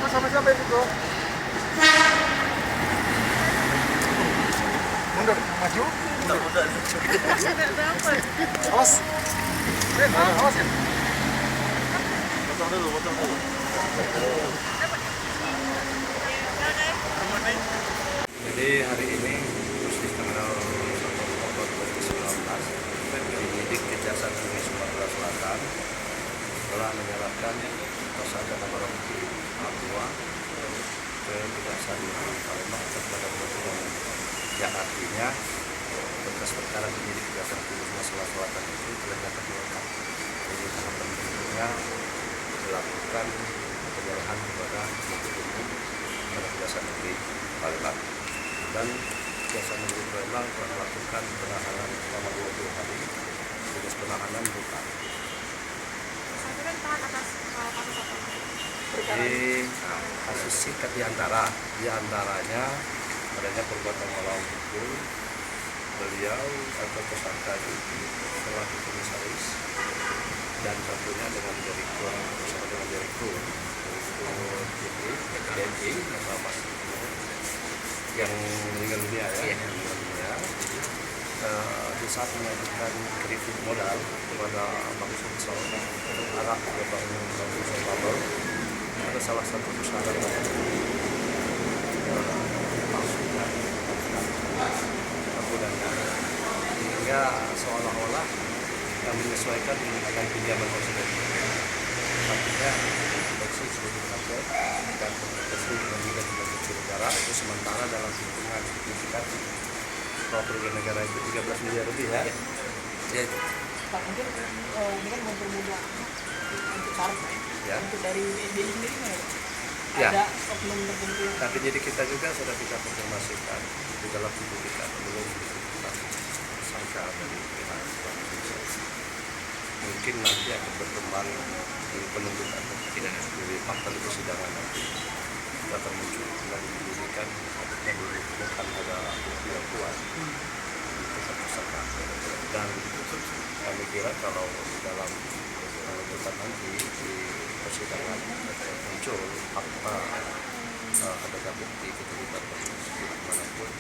sama siapa itu? Mundur, maju. Mundur. Awas. Awas ya. Potong dulu. Jadi hari ini khusus tanggal 1 Oktober 2019 penyidik Kejaksaan Tinggi Sumatera Selatan telah menyerahkan tersangka nomor 42 ke Kejaksaan Negeri Palembang kepada penyidik yang artinya berkas perkara penyidik Kejaksaan Tinggi Sumatera Selatan itu telah dapat dilengkapi. Jadi tahapan berikutnya dilakukan penyerahan kepada penuntut umum pada Kejaksaan Negeri Palembang. Dan Kejaksaan Negeri Palembang telah melakukan penahanan selama 20 hari tugas penahanan bukan. Jadi kasus singkat diantaranya adanya perbuatan melawan hukum beliau atau tersangka itu telah komisaris dan tentunya dengan direktur bersama dengan direktur DNI bersama yang meninggal dunia di saat mengajukan kredit modal kepada Bank Sumsel Arab ke Bank Sumsel ada salah satu syarat palsukan akunannya hingga seolah-olah menyesuaikan dengan pinjaman tersebut. Artinya koleksi seluruh tablet dan koleksi dengan juga kecil negara itu sementara dalam hitungan signifikan kalau kerugian negara itu 13 miliar lebih ya. Ya itu. Pak, mungkin ini kan mempermudah untuk syarat Ya. untuk dari BSBI sendiri ya. Ya. Ada oknum tertentu. Tapi jadi kita juga sudah kita konfirmasikan di dalam penyidikan belum ditemukan tersangka dari pihak Bank Sumsel. Mungkin nanti akan berkembang di penuntutan tidak di fakta di persidangan nanti kita akan muncul dan penyidikan yang ditemukan ada bukti yang kuat untuk tersangka. Dan kami kira kalau di dalam penuntutan nanti di persidangan muncul fakta ada bukti keterlibatan manapun.